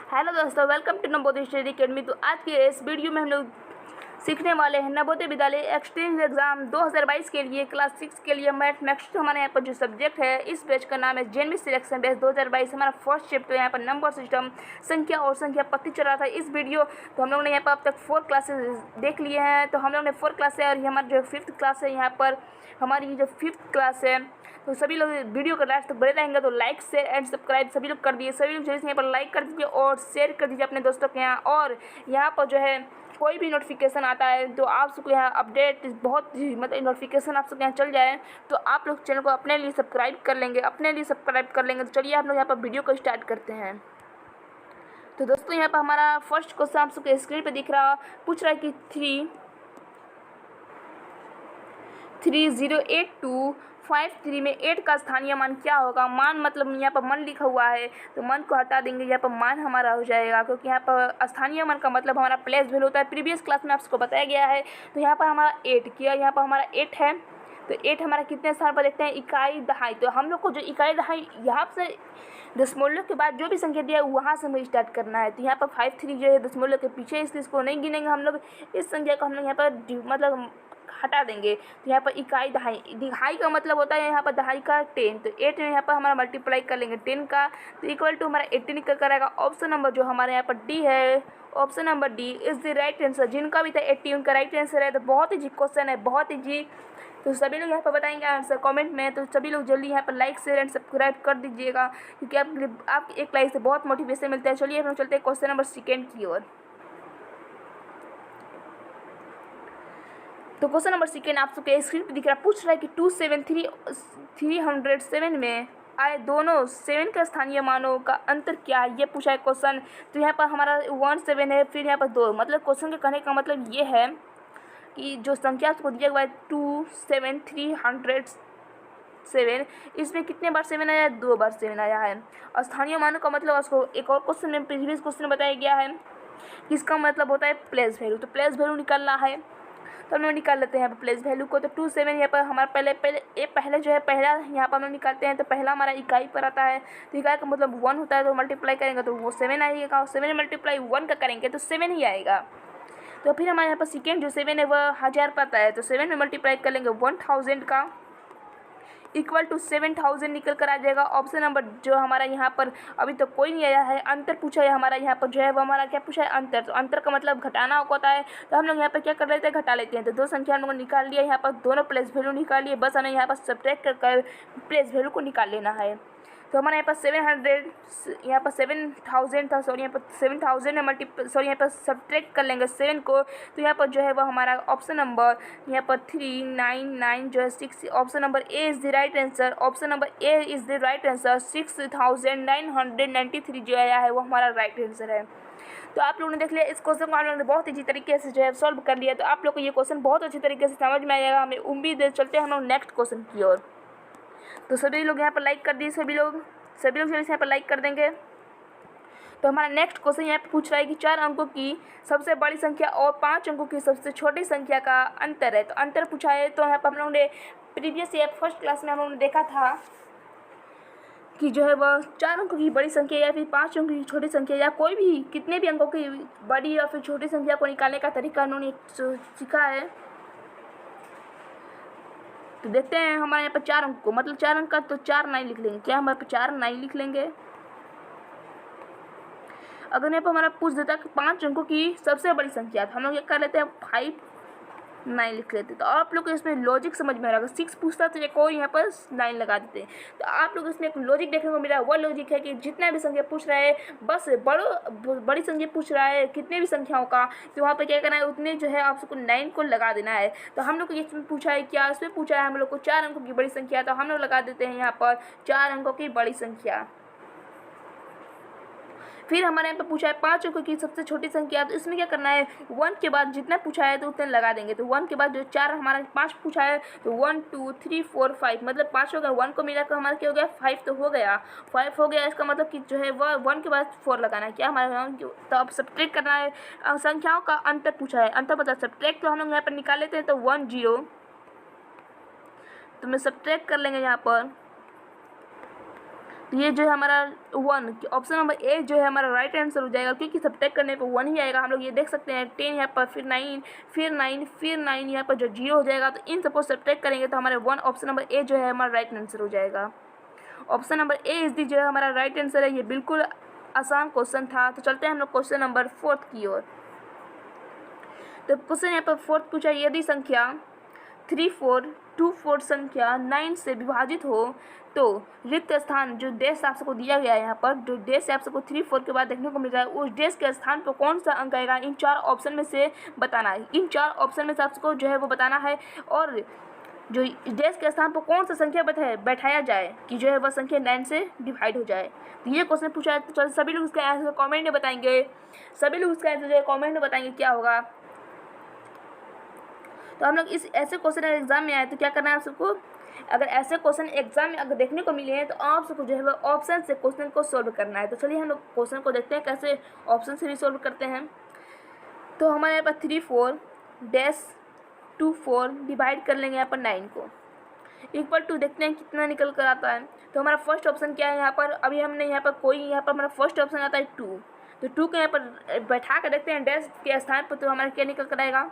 Hello दोस्तों, welcome to Navodaya study academy. तो आज के इस वीडियो में हम लोग सीखने वाले हैं नवोदय विद्यालय एक्सटेंस एग्जाम 2022 के लिए क्लास 6 के लिए मैथमेटिक्स। हमारे यहाँ पर जो सब्जेक्ट है इस बैच का नाम है जेएनवी सिलेक्शन बैच 2022। हमारा फर्स्ट चैप्टर यहाँ पर नंबर सिस्टम, संख्या और संख्या पत्ती चल रहा था इस वीडियो। तो हम लोग ने यहाँ पर अब तक 4 क्लासेस देख लिए हैं। तो हम लोग ने 4 क्लास है और ये हमारा जो 5th क्लास है। यहाँ पर हमारी जो 5th क्लास है, तो सभी लोग वीडियो का लास्ट तक बड़े रहेंगे। तो लाइक शेयर एंड सब्सक्राइब सभी लोग कर दिए। सभी लोग जल्दी से यहाँ पर लाइक कर दीजिए और शेयर कर दीजिए अपने दोस्तों के यहाँ। और यहाँ पर जो है कोई भी नोटिफिकेशन आता है तो आप सबको यहाँ अपडेट बहुत मतलब नोटिफिकेशन आप सबके यहाँ चल जाए तो आप लोग चैनल को अपने लिए सब्सक्राइब कर लेंगे, तो चलिए आप लोग यहाँ पर वीडियो को स्टार्ट करते हैं। तो दोस्तों यहाँ पर हमारा फर्स्ट क्वेश्चन आप सबके स्क्रीन पर दिख रहा, पूछ रहा है कि 308253 में 8 का स्थानीय मान क्या होगा। मान मतलब यहाँ पर मन लिखा हुआ है तो मन को हटा देंगे, यहाँ पर मान हमारा हो जाएगा, क्योंकि यहाँ पर स्थानीय मान का मतलब हमारा प्लेस वैल्यू होता है। प्रीवियस क्लास में आपको बताया गया है। तो यहाँ पर हमारा 8 किया, यहाँ पर हमारा 8 है। तो 8 हमारा कितने स्थान पर देखते हैं, इकाई दहाई। तो हम लोग को जो इकाई दहाई यहाँ से दशमलव के बाद जो भी संख्या दिया है वहाँ से हमें स्टार्ट करना है। तो यहाँ पर 53 जो है दशमलव के पीछे, इसलिए इसको नहीं गिनेंगे हम लोग। इस संख्या को हम लोग यहाँ पर मतलब हटा देंगे। तो यहाँ पर इकाई दहाई का मतलब होता है यहाँ पर दहाई का 10। तो 8 में यहाँ पर हमारा मल्टीप्लाई कर लेंगे 10 का, तो इक्वल टू हमारा 80 निकल कर आएगा। ऑप्शन नंबर जो हमारे यहाँ पर डी है, option number D is the right answer. जिनका भी था 80 उनका राइट आंसर है। तो बहुत ही जी क्वेश्चन है, बहुत ही जी। तो सभी लोग यहाँ पर बताएंगे आंसर कमेंट में। तो सभी लोग जल्दी यहाँ पर लाइक शेयर एंड सब्सक्राइब कर दीजिएगा, क्योंकि आप एक लाइक से बहुत मोटिवेशन मिलता है। चलिए हम चलते हैं क्वेश्चन नंबर 2 की ओर। तो क्वेश्चन नंबर 2 आप सबके स्क्रीन पर दिख रहा है, पूछ रहा है कि 273 में आए दोनों 7 का स्थानीय मानों का अंतर क्या है, ये पूछा है क्वेश्चन। तो यहाँ पर हमारा 1 7 है, फिर यहाँ पर 2। मतलब क्वेश्चन के कहने का मतलब ये है कि जो संख्या आपको दिया हुआ है 27307, इसमें कितने बार 7 आया है, 2 बार 7 आया है। और स्थानीय मानों का मतलब उसको एक और क्वेश्चन में प्रीवियस क्वेश्चन में बताया गया है कि इसका मतलब होता है प्लेस वैल्यू। तो प्लेस वैल्यू निकालना है, तो हम लोग निकाल लेते हैं यहाँ पर प्लेस वैल्यू को। तो 27 यहाँ पर हमारा पहले जो है पहला यहाँ पर हम लोग निकालते हैं। तो पहला हमारा इकाई पर आता है, तो इकाई का मतलब 1 होता है। तो मल्टीप्लाई करेंगे तो वो 7 आएगा, और 7 मल्टीप्लाई 1 का करेंगे तो 7 ही आएगा। तो फिर हमारे यहाँ पर सेकेंड जो 7 है वह 1000 पर आता है। तो 7 में मल्टीप्लाई कर लेंगे 1000 का, इक्वल टू 7000 निकल कर आ जाएगा। ऑप्शन नंबर जो हमारा यहाँ पर अभी तक कोई नहीं आया है, अंतर पूछा है हमारा यहाँ पर जो है वो हमारा क्या पूछा है, अंतर। तो अंतर का मतलब घटाना होता है। तो हम लोग यहाँ पर क्या कर लेते हैं, घटा लेते हैं। तो 2 संख्या हम लोग निकाल लिया, यहाँ पर दोनों प्लेस वैल्यू निकाल लिए, बस हमें यहाँ पर सब्ट्रैक्ट कर प्लेस वैल्यू को निकाल लेना है। तो हमारे यहाँ पर 7000 था, सॉरी यहाँ पर 7000 में यहाँ पर सब्ट्रैक्ट कर लेंगे 7 को। तो यहाँ पर जो है वो हमारा ऑप्शन नंबर यहाँ पर 399 जो है 6, option number A is the right answer. Option number A is the right answer. 6993 जो आया है वो हमारा राइट आंसर है। तो आप लोगों ने देख लिया इस क्वेश्चन को, आप लोगों ने बहुत अच्छी तरीके से जो है सॉल्व कर लिया। तो आप लोग को ये क्वेश्चन बहुत अच्छी तरीके से समझ में आएगा, हमें उम्मीद है। चलते हैं हम लोग नेक्स्ट क्वेश्चन की ओर। तो सभी लोग यहाँ पर लाइक कर दिए, सभी लोग जल्दी से यहाँ पर लाइक कर देंगे। तो हमारा नेक्स्ट क्वेश्चन यहाँ पे पूछ रहा है कि 4 अंकों की सबसे बड़ी संख्या और 5 अंकों की सबसे छोटी संख्या का अंतर है। तो अंतर पूछा है। तो यहाँ पर हम लोगों ने प्रीवियस या फर्स्ट क्लास में हम लोगों ने देखा था कि जो है वह 4 अंकों की बड़ी संख्या या फिर 5 अंकों की छोटी संख्या या कोई भी कितने भी अंकों की बड़ी या फिर छोटी संख्या को निकालने का तरीका उन्होंने सीखा है। तो देखते हैं हमारे यहाँ पर 4 अंक को, मतलब 4 अंक का तो 4 9 लिख लेंगे। क्या हमारे पर 4 9 लिख लेंगे। अगर यहाँ पर हमारा पूछ देता है कि 5 अंकों की सबसे बड़ी संख्या, तो हम लोग ये कर लेते हैं 5 9 लिख लेते। तो आप लोग को इसमें लॉजिक समझ में आ रहा है। 6 पूछता तो एक और यहाँ पर 9 लगा देते हैं। तो आप लोग इसमें एक लॉजिक देखने को मिला। वह लॉजिक है कि जितना भी संख्या पूछ रहा है, बस बड़ी संख्या पूछ रहा है कितने भी संख्याओं का, तो वहाँ पर क्या करना है, उतने जो है आप सबको 9 को लगा देना है। तो हम लोग को इसमें पूछा है क्या, इसमें पूछा है हम लोग को 4 अंकों की बड़ी संख्या, तो हम लोग लगा देते हैं यहाँ पर 4 अंकों की बड़ी संख्या। फिर हमारे यहाँ पे पूछा है 5 अंकों की सबसे छोटी संख्या। तो इसमें क्या करना है, 1 के बाद जितना पूछा है तो उतने लगा देंगे। तो 1 के बाद जो 4 हमारा 5 पूछा है तो 1 2 3 4 5 मतलब 5 हो गया। 1 को मिलाकर हमारा क्या हो गया, 5 तो हो गया। 5 हो गया, इसका मतलब कि जो है वह 1 के बाद 4 लगाना है। क्या हमारे तो अब सब्ट्रैक्ट करना है, संख्याओं का अंतर पूछा है। अंतर मतलब सब्ट्रैक्ट, तो हम लोग यहाँ पर निकाल लेते हैं। तो 1 0, तो मैं सब्ट्रैक्ट कर लेंगे यहाँ पर तो ये जो है हमारा 1 ऑप्शन नंबर ए जो है हमारा राइट आंसर हो जाएगा, क्योंकि सब्ट्रैक्ट करने पे 1 ही आएगा। हम लोग ये देख सकते हैं 10 यहाँ पर, फिर 9, फिर 9, फिर 9 यहाँ पर जो 0 हो जाएगा, तो इन सबको सब्ट्रैक्ट करेंगे तो हमारे 1 ऑप्शन नंबर ए जो है हमारा राइट आंसर हो जाएगा। ऑप्शन नंबर ए इस दी जो है हमारा राइट आंसर है। ये बिल्कुल आसान क्वेश्चन था। तो चलते हैं हम लोग क्वेश्चन नंबर 4 की ओर। तो क्वेश्चन यहाँ पर 4 पूछा, यदि संख्या 3424 संख्या 9 से विभाजित हो तो रिक्त स्थान जो डेश आप सबको दिया गया है, यहाँ पर जो डेश आप सबको 34 के बाद देखने को मिल रहा है, उस डेश के स्थान पर कौन सा अंक आएगा, इन 4 ऑप्शन में से बताना है। इन 4 ऑप्शन में से आप सबको जो है वो बताना है, और जो डेश के स्थान पर कौन सा संख्या बैठाया जाए कि जो है वह संख्या 9 से डिवाइड हो जाए। तो ये क्वेश्चन पूछा है। तो चलो सभी लोग इसका आंसर कमेंट में बताएंगे, सभी लोग इसका आंसर जो है कमेंट में बताएंगे क्या होगा। तो हम लोग इस ऐसे क्वेश्चन अगर एग्जाम में आए तो क्या करना है आप सबको, अगर ऐसे क्वेश्चन एग्जाम में अगर देखने को मिले हैं तो आप सबको जो है वो ऑप्शन से क्वेश्चन को सॉल्व करना है। तो चलिए हम लोग क्वेश्चन को देखते हैं कैसे ऑप्शन से भी सॉल्व करते हैं। तो हमारे यहाँ पर 34-24 डिवाइड कर लेंगे यहाँ पर 9 को, इक्वल टू देखते हैं कितना निकल कर आता है। तो हमारा फर्स्ट ऑप्शन क्या है यहाँ पर, अभी हमने यहाँ पर हमारा फर्स्ट ऑप्शन आता है 2, तो 2 को यहाँ पर बैठा कर देखते हैं डैश के स्थान पर, तो हमारा क्या निकल कर आएगा,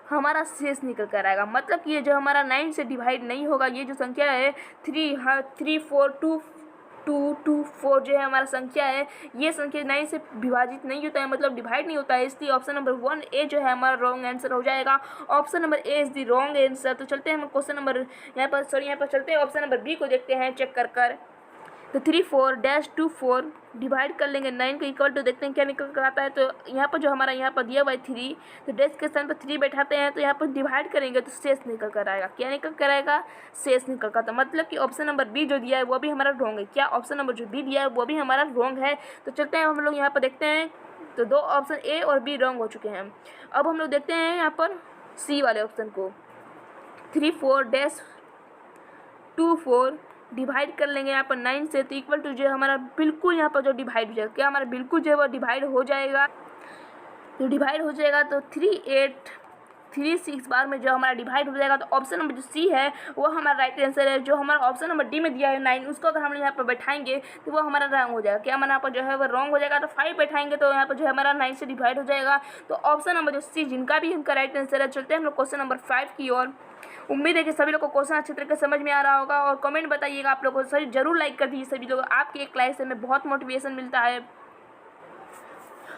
हमारा शेष निकल कर आएगा। मतलब कि ये जो हमारा 9 से डिवाइड नहीं होगा, ये जो संख्या है 34224 जो है हमारा संख्या है, ये संख्या 9 से विभाजित नहीं होता है, मतलब डिवाइड नहीं होता है, इसलिए ऑप्शन नंबर 1 ए जो है हमारा रॉन्ग आंसर हो जाएगा। Option number A is the wrong answer. तो चलते हैं हम क्वेश्चन नंबर यहाँ पर चलते हैं ऑप्शन नंबर बी को देखते हैं चेक कर। तो 34-24 डिवाइड कर लेंगे 9 को, इक्वल टू देखते हैं क्या निकल कर आता है। तो यहाँ पर जो हमारा यहाँ पर दिया हुआ है 3, तो डैश के स्थान पर 3 बैठाते हैं, तो यहाँ पर डिवाइड करेंगे तो शेष निकल कर आएगा। क्या निकल कर आएगा, शेष निकल कर आता है। मतलब कि ऑप्शन नंबर बी जो दिया है वो भी हमारा रॉन्ग है। क्या ऑप्शन नंबर जो बी दिया है वो भी हमारा रॉन्ग है। तो चलते हैं हम लोग यहाँ पर देखते हैं, तो 2 ऑप्शन ए और बी रॉन्ग हो चुके हैं। अब हम लोग देखते हैं यहाँ पर सी वाले ऑप्शन को, 34-24 डिवाइड कर लेंगे यहाँ पर 9 से, तो इक्वल टू जो है हमारा बिल्कुल यहाँ पर जो डिवाइड हो जाएगा, क्या हमारा बिल्कुल जो है वो डिवाइड हो जाएगा। तो डिवाइड हो जाएगा तो 3836 बार में जो हमारा डिवाइड हो जाएगा। तो ऑप्शन नंबर जो सी है वो हमारा राइट आंसर है। जो हमारा ऑप्शन नंबर डी में दिया है 9, उसको अगर हम यहाँ पर बैठाएंगे तो वो हमारा रॉन्ग हो जाएगा। क्या हमारा यहाँ पर जो है वो रॉन्ग हो जाएगा। तो 5 बैठाएंगे तो यहाँ पर जो है हमारा 9 से डिवाइड हो जाएगा। तो ऑप्शन नंबर जो सी जिनका भी इनका राइट आंसर है। चलते हैं हम लोग क्वेश्चन नंबर 5 की ओर। उम्मीद है कि सभी लोग को क्वेश्चन अच्छे तरीके से समझ में आ रहा होगा, और कमेंट बताइएगा आप लोगों को, सभी जरूर लाइक कर दीजिए सभी लोग, आपके एक लाइक से हमें बहुत मोटिवेशन मिलता है।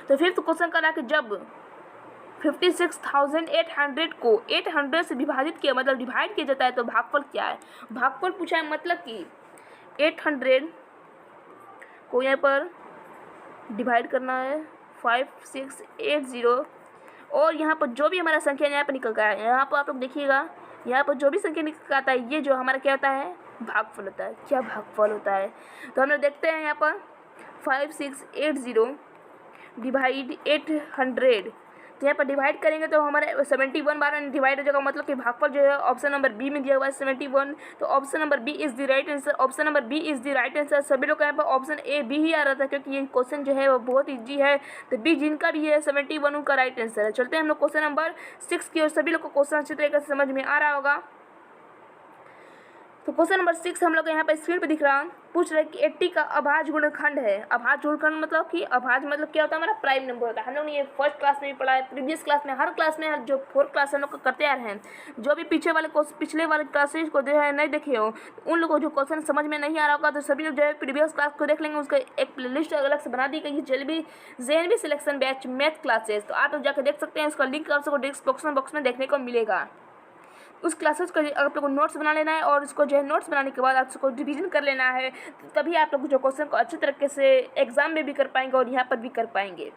तो फिफ्थ क्वेश्चन करा कि जब 56,800 को 800 से विभाजित किया, मतलब डिवाइड किया जाता है, तो भागफल क्या है। भागफल पूछा है, मतलब कि 800 को यहाँ पर डिवाइड करना है 5680, और यहाँ पर जो भी हमारा संख्या यहाँ पर निकल गया है, यहाँ पर आप लोग देखिएगा, यहाँ पर जो भी संख्या निकल आता है ये जो हमारा क्या होता है, भागफल होता है। क्या भागफल होता है, तो हम लोग देखते हैं यहाँ पर 5680 डिवाइड 800, तो यहाँ पर डिवाइड करेंगे तो हमारे 71 बार में डिवाइड हो जाएगा। मतलब कि भागफल जो है ऑप्शन नंबर बी में दिया हुआ है 71। तो option number B is the right answer. Option number B is the right answer. सभी लोग यहाँ पर ऑप्शन ए बी ही आ रहा था, क्योंकि ये क्वेश्चन जो है वो बहुत ईजी है। तो बी जिनका भी है 71 उनका राइट आंसर है। चलते हैं हम लोग क्वेश्चन नंबर 6 की ओर। सभी लोग को क्वेश्चन अच्छी तरीके से समझ में आ रहा होगा। तो क्वेश्चन नंबर 6 हम लोग यहाँ पर स्क्रीन पे दिख रहा है, पूछ रहे कि 80 का अभाज्य गुणनखंड है। अभाज्य गुणनखंड मतलब कि अभाज्य मतलब क्या होता है, हमारा प्राइम नंबर होता है। हम लोग ने ये फर्स्ट क्लास में भी पढ़ा है, प्रीवियस क्लास में, हर क्लास में, जो 4th क्लास हम लोग करते आ रहे हैं। जो भी पिछले वाले क्लासेज को जो है नहीं देखे हो, उन लोगों को जो क्वेश्चन समझ में नहीं आ रहा होगा, तो सभी लोग जो है प्रीवियस क्लास को देख लेंगे। उसका एक प्ले लिस्ट अलग से बना दी गई है, JNV selection batch math classes. तो आप लोग जाकर देख सकते हैं, उसका लिंक आप सबको डिस्क्रिप्शन बॉक्स में देखने को मिलेगा। उस क्लासेस को आप लोग को नोट्स बना लेना है, और उसको जो है नोट्स बनाने के बाद आप उसको रिवीजन कर लेना है, तभी आप लोग जो क्वेश्चन को अच्छे तरीके से एग्जाम में भी कर पाएंगे और यहाँ पर भी कर पाएंगे।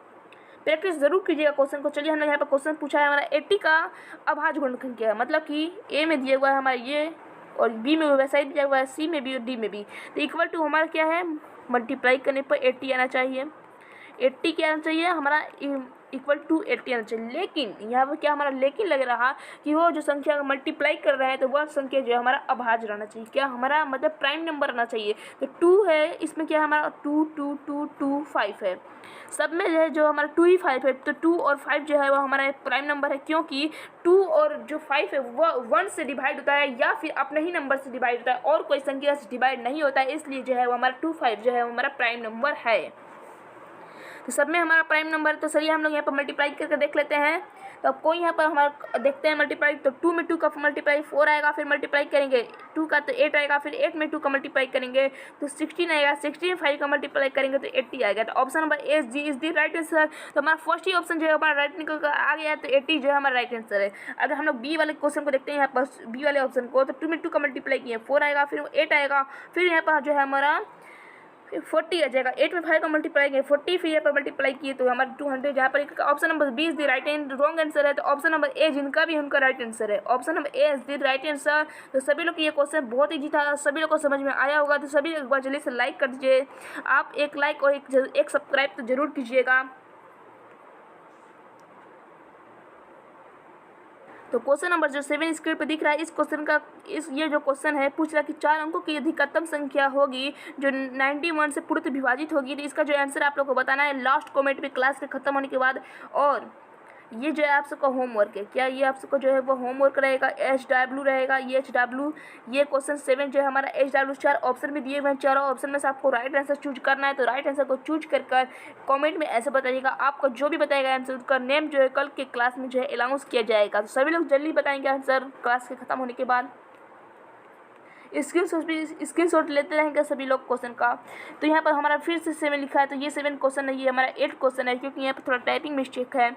प्रैक्टिस जरूर कीजिएगा क्वेश्चन को। चलिए हमने यहाँ पर क्वेश्चन पूछा है हमारा 80 का अभाज्य गुणनखंड क्या है। मतलब कि ए में दिया हुआ है हमारा ये, और बी में वैसा ही दिया हुआ है, सी में भी और डी में भी। तो इक्वल टू हमारा क्या है, मल्टीप्लाई करने पर 80 आना चाहिए। 80 क्या आना चाहिए हमारा, इक्वल टू 80 आना चाहिए। लेकिन यहाँ पर क्या हमारा लेकिन लग रहा कि वो जो संख्या मल्टीप्लाई कर रहा है तो वह संख्या जो है हमारा अभाज्य रहना चाहिए। क्या हमारा मतलब प्राइम नंबर रहना चाहिए। तो 2 है, इसमें क्या हमारा 2 2 2 2 5 है, सब में जो है जो हमारा 2 ही 5 है। तो 2 और 5 जो है वो हमारा प्राइम नंबर है, क्योंकि 2 और जो 5 है वह 1 से डिवाइड होता है या फिर अपने ही नंबर से डिवाइड होता है और कोई संख्या से डिवाइड नहीं होता है, इसलिए जो है वो हमारा 2 5 जो है वो हमारा प्राइम नंबर है। तो सब में हमारा प्राइम नंबर है। तो चलिए हम लोग यहाँ पर मल्टीप्लाई करके देख लेते हैं। तो अब कोई यहाँ पर हमारा देखते हैं मल्टीप्लाई। तो 2 में 2 का मल्टीप्लाई 4 आएगा, फिर मल्टीप्लाई करेंगे 2 का तो 8 आएगा, फिर 8 में 2 का मल्टीप्लाई करेंगे तो 16 आएगा, 16 में 5 का मल्टीप्लाई करेंगे तो 80 आएगा। तो option number A G is the right answer. तो हमारा फर्स्ट ही ऑप्शन जो है हमारा राइट निकल कर आ गया, तो 80 जो है हमारा राइट आंसर है। अगर हम लोग बी वाले क्वेश्चन को देखते हैं यहाँ पर बी वाले ऑप्शन को, तो 2 में 2 का मल्टीप्लाई किए 4 आएगा, फिर 8 आएगा, फिर यहाँ पर जो है हमारा 40 आ जाएगा। 8 में 5 का मल्टीप्लाई किए 40, फिर यहाँ पर मल्टीप्लाई किए तो हमारे 200। जहाँ पर option number B is the right and wrong answer है। तो ऑप्शन नंबर ए जिनका भी उनका राइट आंसर है, option number A is the right answer. तो सभी लोग ये क्वेश्चन बहुत ईजी था, सभी लोग को समझ में आया होगा। तो सभी एक बार जल्दी से लाइक कर दीजिए। आप एक लाइक और एक सब्सक्राइब तो जरूर कीजिएगा। तो क्वेश्चन नंबर जो 7 स्क्रीन पर दिख रहा है, इस क्वेश्चन का ये जो क्वेश्चन है पूछ रहा है कि 4 अंकों की अधिकतम संख्या होगी जो 91 से पूर्णतः विभाजित होगी। तो इसका जो आंसर आप लोग को बताना है लास्ट कमेंट में क्लास के खत्म होने के बाद। और ये जो है आप सबका होमवर्क है, क्या ये आप सबको जो है वो होमवर्क रहेगा, HW रहेगा, ये HW। ये क्वेश्चन 7 जो है हमारा HW 4 ऑप्शन में दिए हुए हैं, चारों ऑप्शन में से आपको राइट आंसर चूज करना है। तो राइट आंसर को चूज कर कमेंट में ऐसे बताइएगा। आपको जो भी बताएगा आंसर उसका नेम जो है कल के क्लास में जो है अनाउंस किया जाएगा। तो सभी लोग जल्दी बताएंगे आंसर क्लास के खत्म होने के बाद। स्क्रीनशॉट लेते रहेंगे सभी लोग क्वेश्चन का। तो यहाँ पर हमारा फिर से 7 लिखा है, तो ये 7 क्वेश्चन नहीं है, हमारा 8 क्वेश्चन है, क्योंकि यहाँ पर थोड़ा टाइपिंग मिस्टेक है।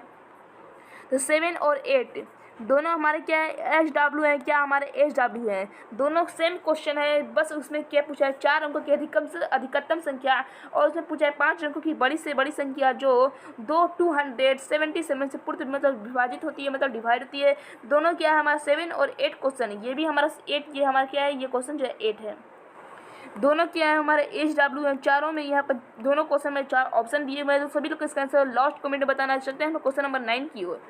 तो 7 और 8 दोनों हमारे क्या है, HW है, क्या हमारे HW है, दोनों सेम क्वेश्चन है। बस उसमें क्या पूछा है, 4 अंकों की अधिकतम संख्या, और उसमें पूछा है 5 अंकों की बड़ी से बड़ी संख्या जो 277 से पूर्ण मतलब विभाजित होती है, मतलब डिवाइड होती है। दोनों क्या है हमारा 7 और 8 क्वेश्चन है। ये भी हमारा 8, ये हमारा क्या है, ये क्वेश्चन जो है 8 है। दोनों क्या है हमारे HW है। चारों में यहाँ पर दोनों क्वेश्चन में 4 ऑप्शन दिए हुए हैं। तो सभी लोग इसका आंसर लास्ट कमेंट में बताना। चलते हैं हम क्वेश्चन नंबर 9 की ओर।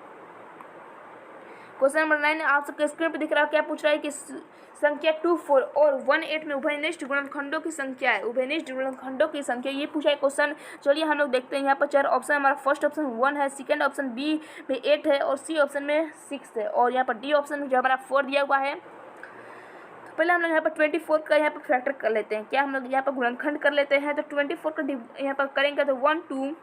क्वेश्चन नंबर 9 आप सबके स्क्रीन पर दिख रहा है। क्या पूछ रहा है कि संख्या 2 4 और 1 8 में उभयनिष्ठ गुणनखंडों की संख्या है, उभयनिष्ठ गुणनखंडों की संख्या, ये पूछा है क्वेश्चन। चलिए हम लोग देखते हैं। यहाँ पर 4 ऑप्शन, हमारा फर्स्ट ऑप्शन 1 है, सेकंड ऑप्शन बी में 8 है, और सी ऑप्शन में 6 है, और यहाँ पर डी ऑप्शन जो हमारा 4 दिया हुआ है। पहले हम लोग यहाँ पर 24 का यहाँ पर फैक्टर कर लेते हैं। क्या हम लोग यहाँ पर गुणनखंड कर लेते हैं। तो 24 का यहाँ पर करेंगे तो 1 2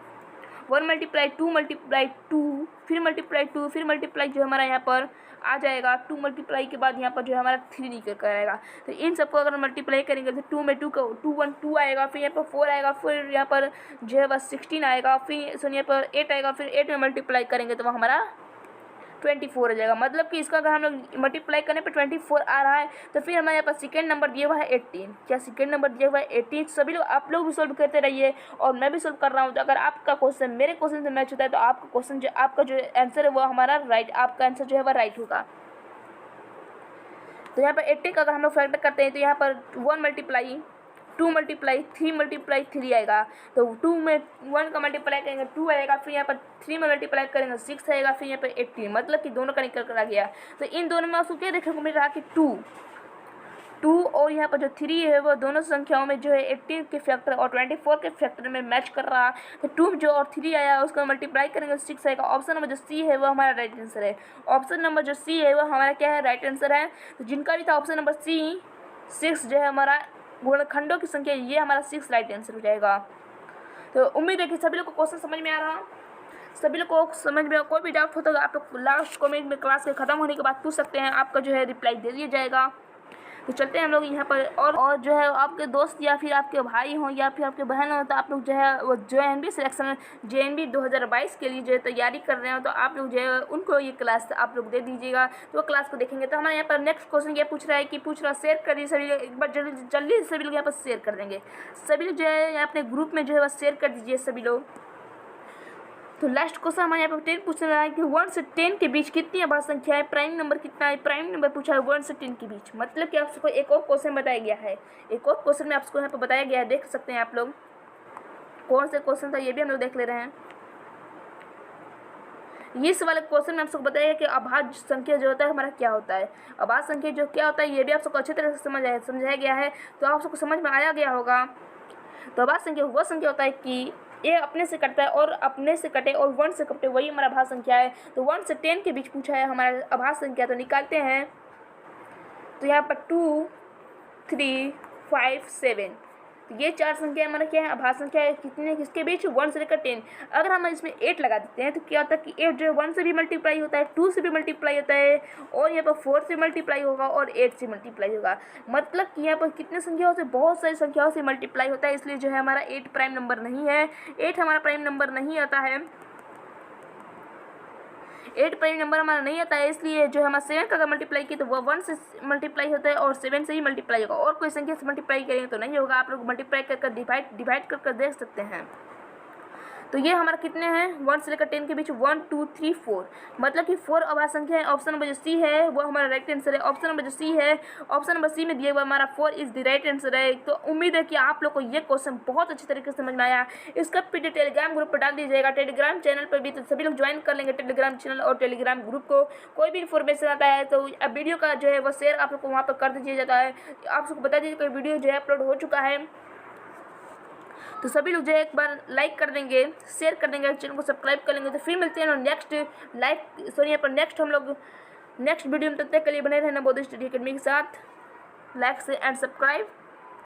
1 मल्टीप्लाई 2 मल्टीप्लाई 2 फिर मल्टीप्लाई 2 फिर मल्टीप्लाई जो हमारा यहाँ पर आ जाएगा 2 मल्टीप्लाई के बाद यहाँ पर जो है हमारा 3 निकल कर आएगा। तो इन सबको अगर मल्टीप्लाई करेंगे तो 2 में 2 का 2 1 2 आएगा, फिर यहाँ पर 4 आएगा, फिर यहाँ पर जो है बस 16 आएगा, फिर यहाँ पर 8 आएगा, फिर 8 में मल्टीप्लाई करेंगे तो वो हमारा 24 आ जाएगा। मतलब कि इसका अगर हम लोग मल्टीप्लाई करने पे 24 आ रहा है, तो फिर हमारे यहाँ पास सेकेंड नंबर दिया हुआ है 18। क्या सेकेंड नंबर दिया हुआ है 18। सभी लोग आप लोग भी सोल्व करते रहिए और मैं भी सोल्व कर रहा हूँ। तो अगर आपका क्वेश्चन मेरे क्वेश्चन से मैच होता है तो आपका क्वेश्चन जो आपका जो आंसर है वो हमारा राइट, आपका आंसर जो है वह राइट होगा। तो यहाँ पर 18 का अगर हम लोग फैक्टर करते हैं तो यहाँ पर 1 मल्टीप्लाई 2 मल्टीप्लाई 3 मल्टीप्लाई 3 आएगा। तो 2 में 1 का मल्टीप्लाई करेंगे 2 आएगा, फिर यहाँ पर 3 में मल्टीप्लाई करेंगे 6 आएगा, फिर यहाँ पर 18, मतलब कि दोनों का निकल कर आ गया। तो इन दोनों में आपको क्या देखने को मिल रहा है कि 2 और यहाँ पर जो 3 है वो दोनों संख्याओं में जो है 18 के फैक्टर और 24 के फैक्टर में मैच कर रहा है। तो 2 जो और 3 आया उसको मल्टीप्लाई करेंगे 6 आएगा। ऑप्शन नंबर जो सी है वो हमारा राइट आंसर है। ऑप्शन नंबर जो सी है वो हमारा क्या है, राइट आंसर है। तो जिनका भी था ऑप्शन नंबर सी 6 जो है हमारा गुणनखंडों की संख्या, ये हमारा 6 राइट आंसर हो जाएगा। तो उम्मीद है कि सभी लोग को क्वेश्चन समझ में आ रहा, सभी लोग को समझ में कोई भी डाउट हो तो आप लोग लास्ट कमेंट में क्लास के खत्म होने के बाद पूछ सकते हैं, आपका जो है रिप्लाई दे दिया जाएगा। तो चलते हैं हम लोग यहाँ पर। और जो है आपके दोस्त या फिर आपके भाई हों या फिर आपके बहन हो, तो आप लोग जो है वो JNB सिलेक्शन JNB 2022 के लिए जो है तैयारी कर रहे हो, तो आप लोग जो है उनको ये क्लास आप लोग दे दीजिएगा, तो वो क्लास को देखेंगे। तो हमारे यहाँ पर नेक्स्ट क्वेश्चन ये पूछ रहा है कि शेयर करिए सभी लोग, एक बार जल्दी सभी लोग यहाँ पर शेयर कर देंगे। सभी लोग जो है यहाँ अपने ग्रुप में जो है बस शेयर कर दीजिए सभी लोग। तो लास्ट क्वेश्चन हमारे यहाँ पर 10 पूछ रहा है कि 1 से 10 के बीच कितनी अभाज्य संख्या है, प्राइम नंबर कितना है। प्राइम नंबर पूछा है 1 से 10 के बीच, मतलब कि आपको एक और क्वेश्चन बताया गया है। एक और क्वेश्चन में आपको यहाँ पर बताया गया है, देख सकते हैं आप लोग कौन से क्वेश्चन था, ये भी हम लोग देख ले रहे हैं। ये इस वाले क्वेश्चन में आप सबको बताइए कि अभाज्य संख्या जो होता है हमारा क्या होता है। अभाज्य संख्या जो क्या होता है ये भी आप सबको अच्छी तरह से समझाया गया है, तो आप सबको समझ में आया गया होगा। तो अभाज्य संख्या वह संख्या होता है कि ये अपने से कटता है और अपने से कटे और 1 से कटे, वही हमारा अभाज्य संख्या है। तो 1 से 10 के बीच पूछा है हमारा अभाज्य संख्या, तो निकालते हैं। तो यहाँ पर 2, 3, 5, 7, तो ये 4 संख्या हमारा क्या है अभाज्य संख्या है। कितने किसके बीच 1 से लेकर 10। अगर हम इसमें 8 लगा देते हैं तो क्या होता है कि 8 जो 1 से भी मल्टीप्लाई होता है, 2 से भी मल्टीप्लाई होता है और यहाँ पर 4 से मल्टीप्लाई होगा और 8 से मल्टीप्लाई होगा। मतलब कि यहाँ पर कितने संख्याओं से, बहुत सारी संख्याओं से मल्टीप्लाई होता है, इसलिए जो है हमारा 8 प्राइम नंबर नहीं है। 8 हमारा प्राइम नंबर नहीं आता है, 8 प्राइम नंबर हमारा नहीं आता है, इसलिए जो है हमारा 7 का अगर मल्टीप्लाई किया तो वह 1 से मल्टीप्लाई होता है और 7 से ही मल्टीप्लाई होगा, और कोई संख्या से मल्टीप्लाई करेंगे तो नहीं होगा। आप लोग मल्टीप्लाई कर डिवाइड कर देख सकते हैं। तो ये हमारा कितने हैं 1 से लेकर 10 के बीच 1, 2, 3, 4, मतलब कि 4 अभाज्य संख्या है। ऑप्शन नंबर जो सी है वो हमारा राइट आंसर है। ऑप्शन नंबर जो सी है, ऑप्शन नंबर सी में दिया हुआ हमारा 4 इज द राइट आंसर है। तो उम्मीद है कि आप लोग को ये क्वेश्चन बहुत अच्छी तरीके से समझ में आया। इसका पीडीएफ टेलीग्राम ग्रुप पर डाल दीजिएगा, टेलीग्राम चैनल पर भी, तो सभी लोग ज्वाइन कर लेंगे टेलीग्राम चैनल और टेलीग्राम ग्रुप को। कोई भी इन्फॉर्मेशन आता है तो अब वीडियो का जो है वो शेयर आप लोग को वहाँ पर कर दीजिए जाता है। आप सबको बता दीजिए कि वीडियो जो है अपलोड हो चुका है, तो सभी लोग जो है एक बार लाइक कर देंगे, शेयर कर देंगे, चैनल को सब्सक्राइब कर लेंगे। तो फिर मिलते हैं नेक्स्ट नेक्स्ट वीडियो में। तब तक के लिए बने रहना बोध स्टडी अकेडमी के साथ। लाइक से एंड सब्सक्राइब।